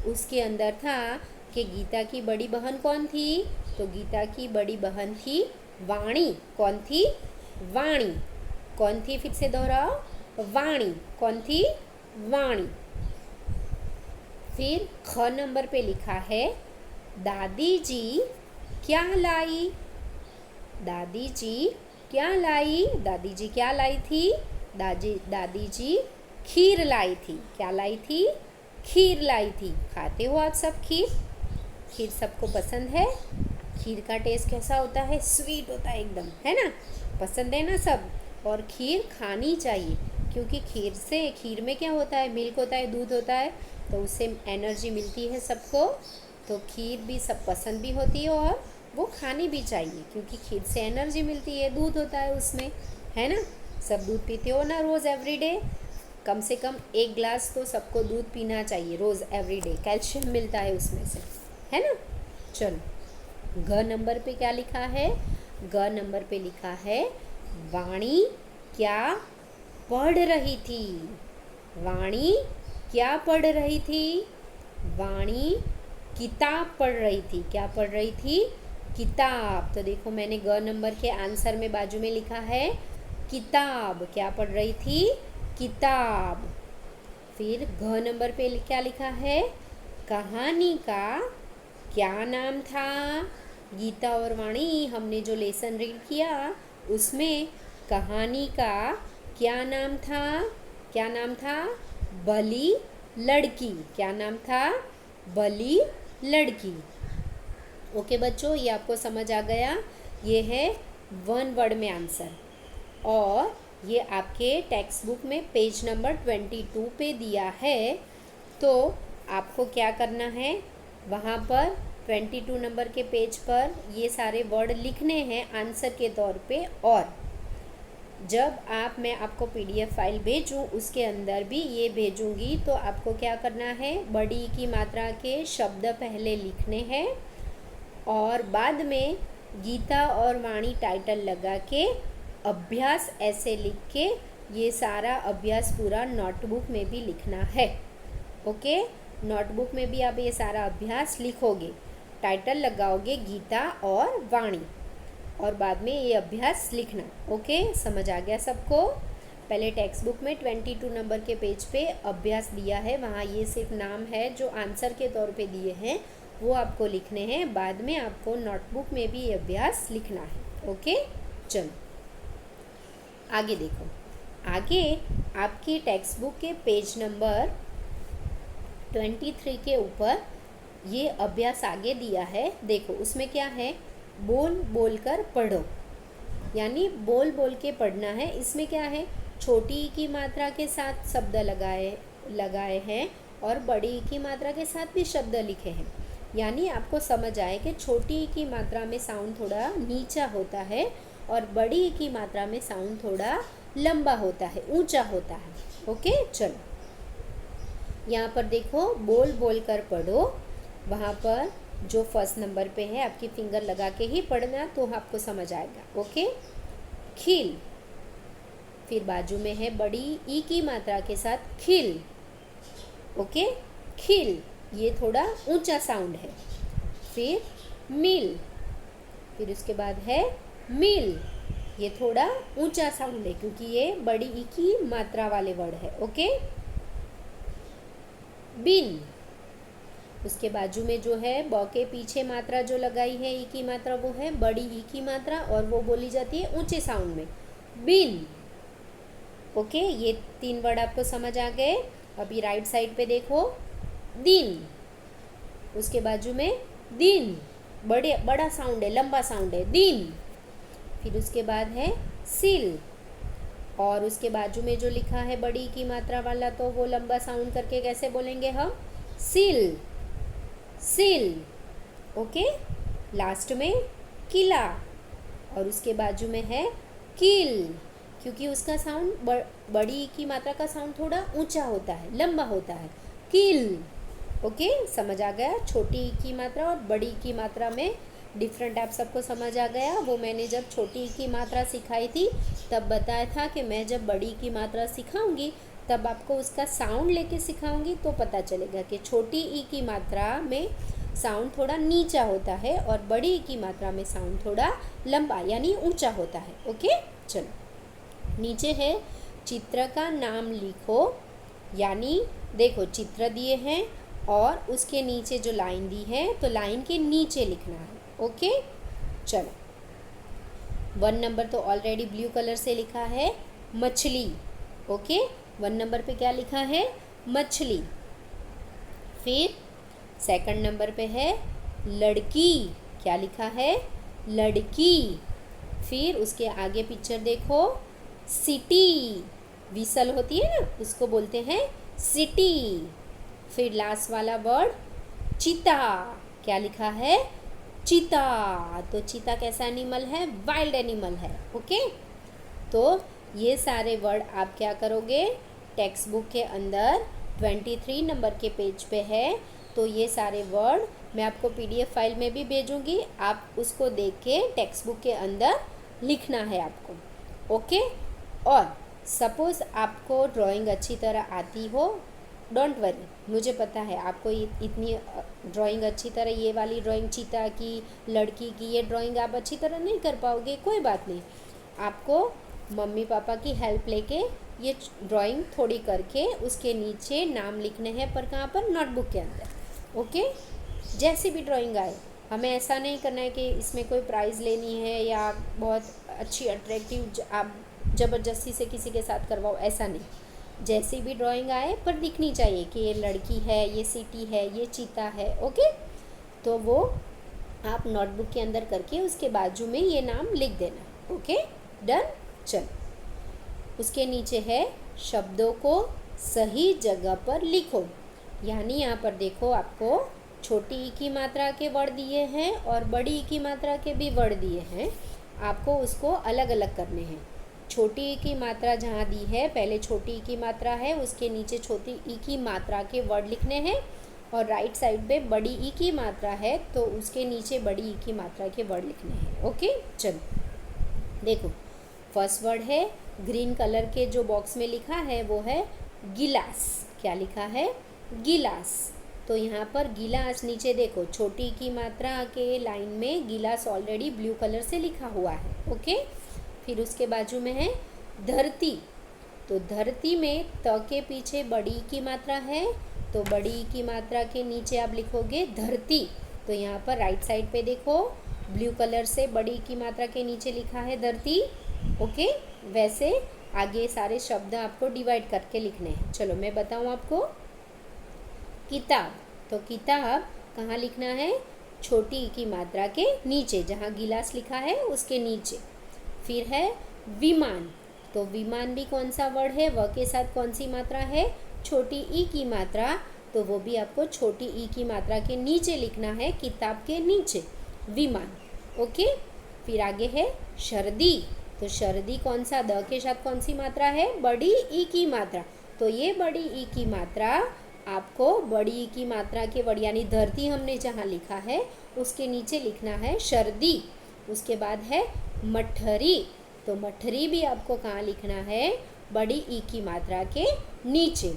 उसके अंदर था कि गीता की बड़ी बहन कौन थी? तो गीता की बड़ी बहन थी वाणी। कौन थी? वाणी। कौन थी? फिर से दोहराओ, वाणी। कौन थी? वाणी। फिर ख नंबर पे लिखा है दादी जी क्या लाई? दादी जी क्या लाई? दादी जी क्या लाई थी? दादी जी खीर लाई थी। क्या लाई थी? खीर लाई थी। खाते हो आप सब खीर? खीर सबको पसंद है? खीर का टेस्ट कैसा होता है? स्वीट होता है एकदम, है ना? पसंद है ना सब? और खीर खानी चाहिए क्योंकि खीर में क्या होता है? मिल्क होता है, दूध होता है, तो उससे एनर्जी मिलती है सबको। तो खीर भी सब पसंद भी होती है और वो खानी भी चाहिए क्योंकि खीर से एनर्जी मिलती है, दूध होता है उसमें, है ना? सब दूध पीते हो ना रोज़ एवरीडे? कम से कम 1 ग्लास तो सबको दूध पीना चाहिए रोज़ एवरीडे, कैल्शियम मिलता है उसमें से, है ना? चलो, घ नंबर पे क्या लिखा है? ग नंबर पे लिखा है वाणी क्या पढ़ रही थी? वाणी क्या पढ़ रही थी? वाणी किताब पढ़ रही थी। क्या पढ़ रही थी? किताब। तो देखो मैंने ग नंबर के आंसर में बाजू में लिखा है किताब। क्या पढ़ रही थी? किताब। फिर घ नंबर पे क्या लिखा है? कहानी का क्या नाम था? गीता और वाणी हमने जो लेसन रीड किया उसमें कहानी का क्या नाम था? क्या नाम था? भली लड़की। क्या नाम था? भली लड़की। ओके बच्चों, ये आपको समझ आ गया? ये है 1 वर्ड में आंसर और ये आपके टेक्स्ट बुक में पेज नंबर 22 पे दिया है। तो आपको क्या करना है, वहाँ पर 22 नंबर के पेज पर ये सारे वर्ड लिखने हैं आंसर के तौर पे। और जब मैं आपको PDF फाइल भेजूँ उसके अंदर भी ये भेजूँगी, तो आपको क्या करना है, बड़ी की मात्रा के शब्द पहले लिखने हैं और बाद में गीता और वाणी टाइटल लगा के अभ्यास ऐसे लिख के ये सारा अभ्यास पूरा नोटबुक में भी लिखना है। ओके, नोटबुक में भी आप ये सारा अभ्यास लिखोगे, टाइटल लगाओगे गीता और वाणी और बाद में ये अभ्यास लिखना। ओके, समझ आ गया सबको? पहले टेक्स्ट बुक में 22 नंबर के पेज पे अभ्यास दिया है, वहाँ ये सिर्फ नाम है जो आंसर के तौर पे दिए हैं, वो आपको लिखने हैं। बाद में आपको नोटबुक में भी ये अभ्यास लिखना है। ओके, चलो आगे देखो। आगे आपकी टेक्स्ट बुक के पेज नंबर 23 के ऊपर ये अभ्यास आगे दिया है। देखो उसमें क्या है, बोल बोल कर पढ़ो, यानी बोल बोल के पढ़ना है। इसमें क्या है, छोटी ई की मात्रा के साथ शब्द लगाए हैं और बड़ी ई की मात्रा के साथ भी शब्द लिखे हैं, यानी आपको समझ आए कि छोटी ई की मात्रा में साउंड थोड़ा नीचा होता है और बड़ी ई की मात्रा में साउंड थोड़ा लंबा होता है, ऊंचा होता है। ओके, चलो यहाँ पर देखो, बोल बोल कर पढ़ो, वहाँ पर जो फर्स्ट नंबर पे है आपकी फिंगर लगा के ही पढ़ना तो आपको समझ आएगा। ओके, खिल। फिर बाजू में है बड़ी ई की मात्रा के साथ खिल। ओके, खिल, ये थोड़ा ऊंचा साउंड है। फिर मिल, फिर उसके बाद है मिल, ये थोड़ा ऊंचा साउंड है क्योंकि ये बड़ी ई की मात्रा वाले वर्ड है। ओके, बिन, उसके बाजू में जो है ब के पीछे मात्रा जो लगाई है ई की मात्रा, वो है बड़ी ई की मात्रा और वो बोली जाती है ऊंचे साउंड में, बिन। ओके, ये 3 वर्ड आपको समझ आ गए। अभी राइट साइड पे देखो, दिन, उसके बाजू में दिन, बड़ा साउंड है, लंबा साउंड है, दिन। फिर उसके बाद है सिल और उसके बाजू में जो लिखा है बड़ी की मात्रा वाला, तो वो लंबा साउंड करके कैसे बोलेंगे हम, सिल, सिल। ओके, लास्ट में किला और उसके बाजू में है किल, क्योंकि उसका साउंड बड़ी की मात्रा का साउंड थोड़ा ऊंचा होता है, लंबा होता है, किल। ओके, समझ आ गया? छोटी की मात्रा और बड़ी की मात्रा में डिफरेंट आप सबको समझ आ गया। वो मैंने जब छोटी ई की मात्रा सिखाई थी तब बताया था कि मैं जब बड़ी की मात्रा सिखाऊंगी तब आपको उसका साउंड लेके सिखाऊंगी तो पता चलेगा कि छोटी ई की मात्रा में साउंड थोड़ा नीचा होता है और बड़ी ई की मात्रा में साउंड थोड़ा लंबा यानी ऊंचा होता है। ओके, चलो नीचे है चित्र का नाम लिखो, यानी देखो चित्र दिए हैं और उसके नीचे जो लाइन दी है तो लाइन के नीचे लिखना है। ओके, चलो 1 नंबर तो ऑलरेडी ब्लू कलर से लिखा है मछली। ओके, 1 नंबर पे क्या लिखा है? मछली। फिर 2nd नंबर पे है लड़की, क्या लिखा है? लड़की। फिर उसके आगे पिक्चर देखो, सिटी, विसल होती है ना उसको बोलते हैं सिटी। फिर लास्ट वाला वर्ड चीता, क्या लिखा है? चीता। तो चीता कैसा एनिमल है? वाइल्ड एनिमल है। ओके, तो ये सारे वर्ड आप क्या करोगे? टेक्स्ट बुक के अंदर 23 नंबर के पेज पे है, तो ये सारे वर्ड मैं आपको PDF फाइल में भी भेजूंगी, आप उसको देख के टेक्स्ट बुक के अंदर लिखना है आपको। ओके, और सपोज़ आपको ड्राइंग अच्छी तरह आती हो, डोंट वरी, मुझे पता है आपको इतनी ड्राइंग अच्छी तरह, ये वाली ड्राइंग चीता की, लड़की की, ये ड्राइंग आप अच्छी तरह नहीं कर पाओगे, कोई बात नहीं। आपको मम्मी पापा की हेल्प लेके ये ड्राइंग थोड़ी करके उसके नीचे नाम लिखने हैं, पर कहाँ पर? नोटबुक के अंदर। ओके, जैसी भी ड्राइंग आए, हमें ऐसा नहीं करना है कि इसमें कोई प्राइज़ लेनी है या बहुत अच्छी अट्रैक्टिव आप ज़बरदस्ती से किसी के साथ करवाओ, ऐसा नहीं। जैसी भी ड्राइंग आए पर दिखनी चाहिए कि ये लड़की है, ये सिटी है, ये चीता है। ओके, तो वो आप नोटबुक के अंदर करके उसके बाजू में ये नाम लिख देना। Okay, done. चल, उसके नीचे है शब्दों को सही जगह पर लिखो, यानी यहाँ पर देखो आपको छोटी ई की मात्रा के वर्ड दिए हैं और बड़ी ई की मात्रा के भी वर्ड दिए हैं, आपको उसको अलग अलग करने हैं। छोटी ई की मात्रा जहाँ दी है, पहले छोटी ई की मात्रा है, उसके नीचे छोटी ई की मात्रा के वर्ड लिखने हैं, और राइट साइड पे बड़ी ई की मात्रा है तो उसके नीचे बड़ी ई की मात्रा के वर्ड लिखने हैं। ओके, चलो देखो, फर्स्ट वर्ड है ग्रीन कलर के जो बॉक्स में लिखा है वो है गिलास। क्या लिखा है? गिलास। तो यहाँ पर गिलास, नीचे देखो छोटी की मात्रा के लाइन में गिलास ऑलरेडी ब्लू कलर से लिखा हुआ है। ओके, फिर उसके बाजू में है धरती। तो धरती में त के पीछे बड़ी की मात्रा है, तो बड़ी की मात्रा के नीचे आप लिखोगे धरती। तो यहाँ पर राइट साइड पे देखो ब्लू कलर से बड़ी की मात्रा के नीचे लिखा है धरती। ओके, वैसे आगे सारे शब्द आपको डिवाइड करके लिखने हैं। चलो मैं बताऊँ आपको। किताब, तो किताब कहाँ लिखना है? छोटी की मात्रा के नीचे, जहाँ गिलास लिखा है उसके नीचे। फिर है विमान, तो विमान भी कौन सा वर्ड है? व के साथ कौन सी मात्रा है? छोटी ई की मात्रा, तो वो भी आपको छोटी ई की मात्रा के नीचे लिखना है, किताब के नीचे, विमान। ओके, फिर आगे है सर्दी। तो सर्दी कौन सा? द के साथ कौन सी मात्रा है? बड़ी ई की मात्रा। तो ये बड़ी ई की मात्रा आपको बड़ी ई की मात्रा के वर्ड, यानी धरती हमने जहाँ लिखा है उसके नीचे लिखना है सर्दी। उसके बाद है मठरी, तो मठरी भी आपको कहाँ लिखना है? बड़ी ई की मात्रा के नीचे।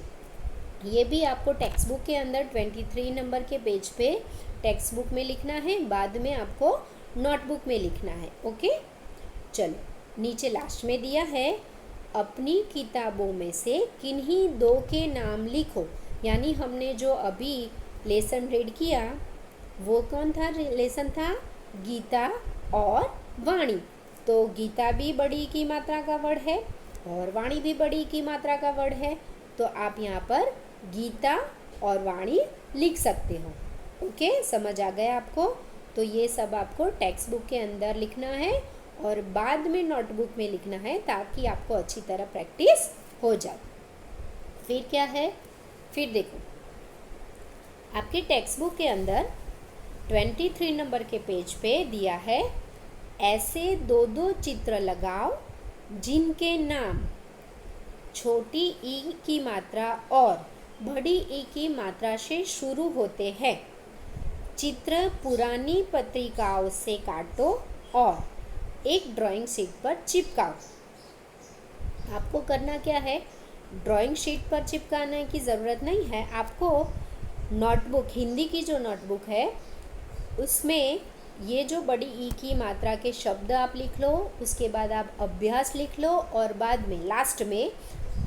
ये भी आपको टेक्स्ट बुक के अंदर 23 नंबर के पेज पे टेक्स्ट बुक में लिखना है, बाद में आपको नोटबुक में लिखना है। ओके, चलो नीचे लास्ट में दिया है अपनी किताबों में से किन्हीं दो के नाम लिखो, यानी हमने जो अभी लेसन रीड किया वो कौन था? लेसन था गीता और वाणी। तो गीता भी बड़ी की मात्रा का वर्ड है और वाणी भी बड़ी की मात्रा का वर्ड है, तो आप यहाँ पर गीता और वाणी लिख सकते हो। ओके, समझ आ गया आपको? तो ये सब आपको टेक्स्ट बुक के अंदर लिखना है और बाद में नोटबुक में लिखना है, ताकि आपको अच्छी तरह प्रैक्टिस हो जाए। फिर क्या है? फिर देखो आपके टेक्स्ट बुक के अंदर 23 नंबर के पेज पे दिया है ऐसे दो दो चित्र लगाओ जिनके नाम छोटी ई की मात्रा और बड़ी ई की मात्रा से शुरू होते हैं। चित्र पुरानी पत्रिकाओं से काटो और एक ड्राइंग शीट पर चिपकाओ। आपको करना क्या है, ड्राइंग शीट पर चिपकाने की ज़रूरत नहीं है। आपको नोटबुक, हिंदी की जो नोटबुक है उसमें ये जो बड़ी ई की मात्रा के शब्द आप लिख लो, उसके बाद आप अभ्यास लिख लो और बाद में लास्ट में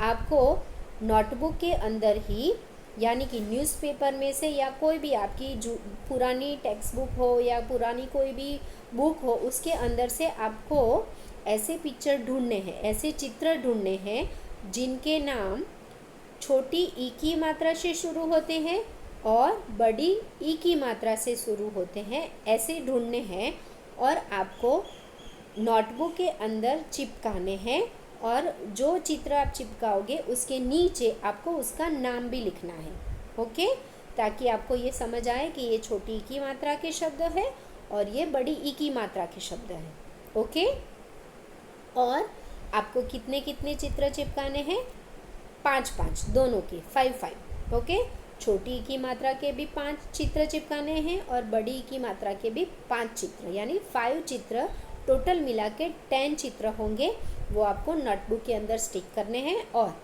आपको नोटबुक के अंदर ही, यानी कि न्यूज़पेपर में से या कोई भी आपकी जो पुरानी टेक्स्ट बुक हो या पुरानी कोई भी बुक हो, उसके अंदर से आपको ऐसे पिक्चर ढूंढने हैं, ऐसे चित्र ढूंढने हैं जिनके नाम छोटी ई की मात्रा से शुरू होते हैं और बड़ी ई की मात्रा से शुरू होते हैं, ऐसे ढूंढने हैं और आपको नोटबुक के अंदर चिपकाने हैं। और जो चित्र आप चिपकाओगे उसके नीचे आपको उसका नाम भी लिखना है, ओके, ताकि आपको ये समझ आए कि ये छोटी ई की मात्रा के शब्द है और ये बड़ी ई की मात्रा के शब्द हैं, ओके। और आपको कितने कितने चित्र चिपकाने हैं, 5-5 दोनों के, 5-5, ओके। छोटी ई की मात्रा के भी 5 चित्र चिपकाने हैं और बड़ी ई की मात्रा के भी 5 चित्र, यानी 5 चित्र टोटल मिला के 10 चित्र होंगे। वो आपको नोटबुक के अंदर स्टिक करने हैं और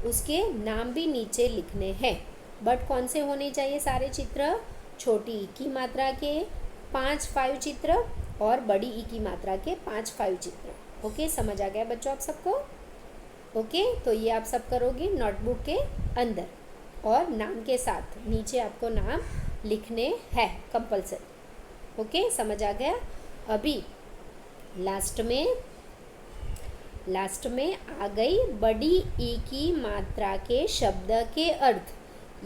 उसके नाम भी नीचे लिखने हैं। बट कौन से होने चाहिए सारे चित्र, छोटी ई की मात्रा के 5 चित्र और बड़ी ई की मात्रा के 5 चित्र, ओके। समझ आ गया बच्चों आप सबको, ओके। तो ये आप सब करोगे नोटबुक के अंदर और नाम के साथ नीचे आपको नाम लिखने हैं कंपल्सरी, ओके। समझ आ गया। अभी लास्ट में आ गई बड़ी ई की मात्रा के शब्द के अर्थ,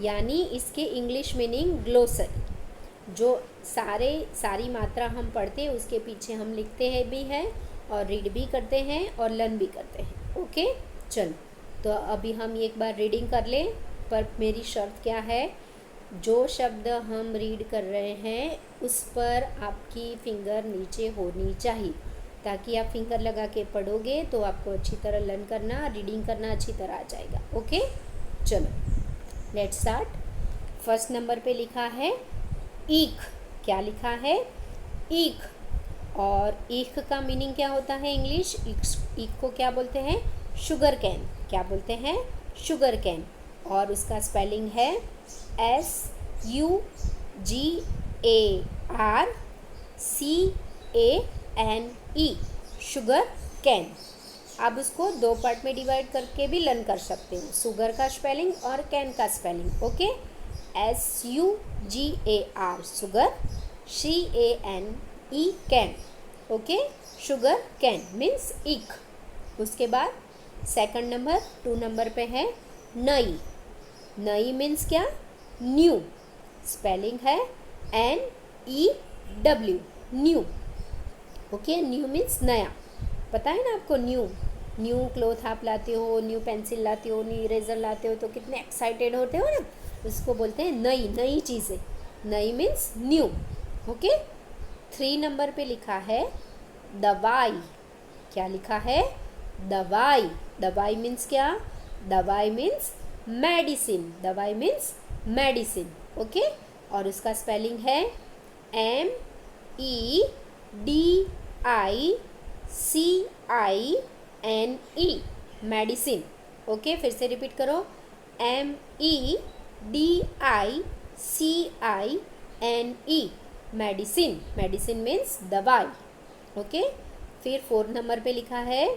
यानी इसके इंग्लिश मीनिंग ग्लोसरी। जो सारी मात्रा हम पढ़ते हैं उसके पीछे हम लिखते हैं भी हैं और रीड भी करते हैं और लर्न भी करते हैं, ओके। चलो, तो अभी हम एक बार रीडिंग कर लें, पर मेरी शर्त क्या है, जो शब्द हम रीड कर रहे हैं उस पर आपकी फिंगर नीचे होनी चाहिए, ताकि आप फिंगर लगा के पढ़ोगे तो आपको अच्छी तरह लर्न करना, रीडिंग करना अच्छी तरह आ जाएगा, ओके। चलो लेट्स स्टार्ट। फर्स्ट नंबर पे लिखा है ईख। क्या लिखा है, ईख। और ईख का मीनिंग क्या होता है इंग्लिश, ईख को क्या बोलते हैं, शुगर कैन। क्या बोलते हैं, शुगर कैन। और उसका स्पेलिंग है SUGARCANE, शुगर कैन। आप उसको 2 पार्ट में डिवाइड करके भी लर्न कर सकते हो, शुगर का स्पेलिंग और कैन का spelling, okay. SUGAR sugar, CANE can, okay. Sugar cane means ईख। उसके बाद सेकंड नंबर 2 नंबर पे है नई। नई मीन्स क्या, न्यू। स्पेलिंग है NEW, new, okay. New means नया, पता है ना आपको, न्यू क्लोथ आप लाते हो, न्यू पेंसिल लाते हो, न्यू इरेजर लाते हो तो कितने एक्साइटेड होते हो ना, उसको बोलते हैं नई चीज़ें। नई मीन्स न्यू, ओके। 3 नंबर पे लिखा है दवाई। क्या लिखा है, दवाई। दवाई मीन्स क्या, दवाई मीन्स मेडिसिन। दवाई मीन्स मेडिसिन, ओके। और उसका स्पेलिंग है MEDICINE, मेडिसिन, ओके। फिर से रिपीट करो, MEDICINE, मेडिसिन। मेडिसिन मीन्स दवाई, ओके। फिर 4 नंबर पे लिखा है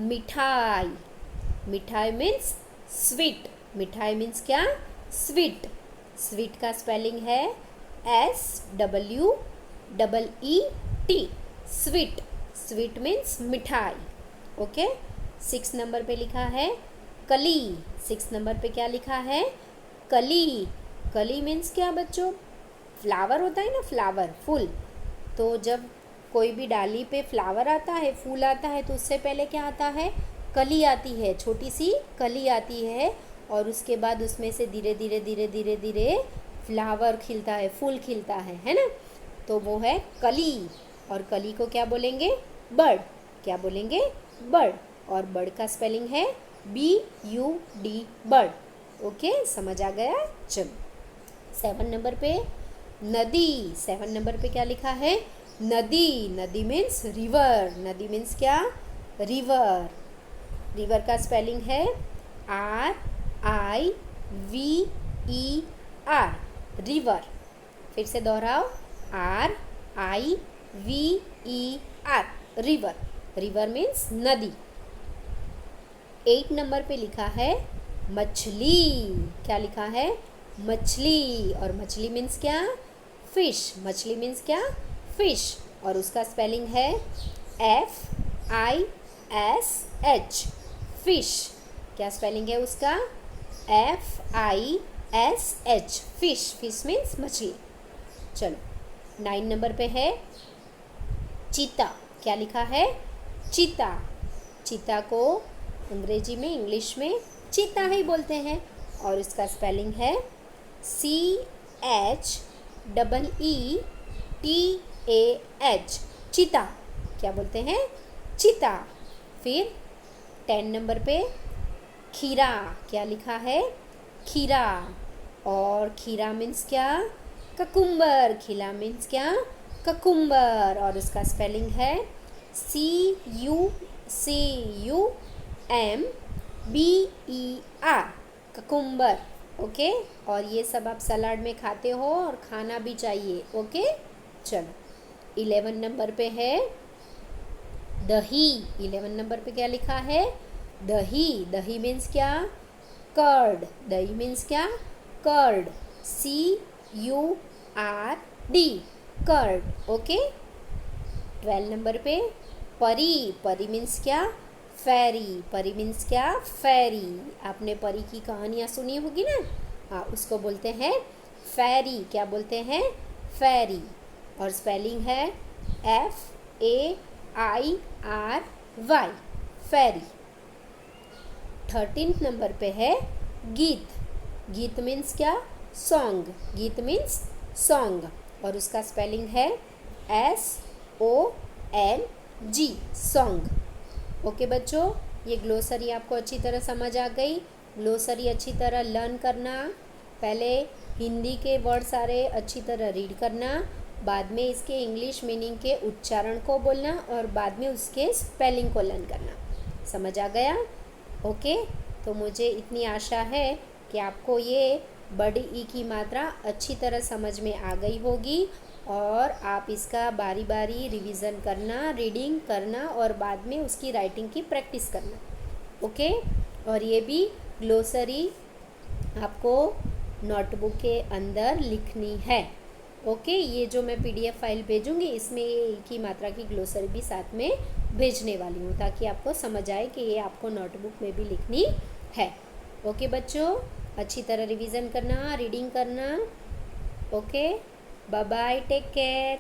मिठाई। मिठाई मीन्स स्वीट। मिठाई मीन्स क्या, स्वीट। स्वीट का स्पेलिंग है SWEET, स्वीट। स्वीट मीन्स मिठाई, ओके। 6 नंबर पे लिखा है कली। 6 नंबर पे क्या लिखा है, कली। कली मीन्स क्या बच्चों, फ्लावर होता है ना, फ्लावर, फूल। तो जब कोई भी डाली पे फ्लावर आता है, फूल आता है, तो उससे पहले क्या आता है, कली आती है, छोटी सी कली आती है और उसके बाद उसमें से धीरे धीरे फ्लावर खिलता है, फूल खिलता है ना। तो वो है कली। और कली को क्या बोलेंगे, बर्ड। क्या बोलेंगे, बर्ड। और बर्ड का स्पेलिंग है BUD, बर्ड, ओके। समझ आ गया। चलो 7 नंबर पे नदी। 7 नंबर पे क्या लिखा है? नदी। नदी मीन्स रिवर। नदी मीन्स क्या? रिवर। रिवर का स्पेलिंग है RIVER, रिवर। फिर से दोहराओ, RIVER, रिवर। रिवर मीन्स नदी। 8 नंबर पे लिखा है मछली। क्या लिखा है? मछली। और मछली मीन्स क्या? फिश। मछली मीन्स क्या? फिश। और उसका स्पेलिंग है FISH, फिश। क्या स्पेलिंग है उसका? FISH, fish. फिश मीन्स मछली। चलो 9 नंबर पे है चीता। क्या लिखा है? चीता। चीता को अंग्रेजी में, इंग्लिश में चीता ही बोलते हैं। और इसका स्पेलिंग है CHEETAH, चीता। क्या बोलते हैं? चीता। फिर 10 नंबर पे खीरा। क्या लिखा है? खीरा। और खीरा मीन्स क्या? ककुम्बर। खीरा मीन्स क्या? ककुम्बर। और उसका स्पेलिंग है CUCUMBER, ककुम्बर। ओके। और ये सब आप सलाद में खाते हो और खाना भी चाहिए। ओके। चलो 11 नंबर पे है दही। 11 नंबर पे क्या लिखा है? दही। दही मीन्स क्या? कर्ड। दही मीन्स क्या? Curd. CURD, curd. Okay. 12 number पे परी। परी मीन्स क्या? फेरी। परी मीन्स क्या? फेरी। आपने परी की कहानियाँ सुनी होगी ना? हाँ, उसको बोलते हैं फेरी। क्या बोलते हैं? फेरी। और स्पेलिंग है FAIRY, फेरी। 13 नंबर पे है गीत। गीत मीन्स क्या? सॉन्ग। गीत मीन्स सॉन्ग। और उसका स्पेलिंग है SONG, सॉन्ग। ओके बच्चों, ये ग्लोसरी आपको अच्छी तरह समझ आ गई। ग्लोसरी अच्छी तरह लर्न करना। पहले हिंदी के वर्ड सारे अच्छी तरह रीड करना, बाद में इसके इंग्लिश मीनिंग के उच्चारण को बोलना और बाद में उसके स्पेलिंग को लर्न करना। समझ आ गया? ओके। तो मुझे इतनी आशा है कि आपको ये बड़ी ई की मात्रा अच्छी तरह समझ में आ गई होगी और आप इसका बारी बारी रिवीजन करना, रीडिंग करना और बाद में उसकी राइटिंग की प्रैक्टिस करना। ओके। और ये भी ग्लोसरी आपको नोटबुक के अंदर लिखनी है। ओके। ये जो मैं PDF फाइल भेजूँगी इसमें ये ई की मात्रा की ग्लोसरी भी साथ में भेजने वाली हूँ ताकि आपको समझ आए कि ये आपको नोटबुक में भी लिखनी है। ओके बच्चों, अच्छी तरह रिवीजन करना, रीडिंग करना। Okay, bye bye, take care.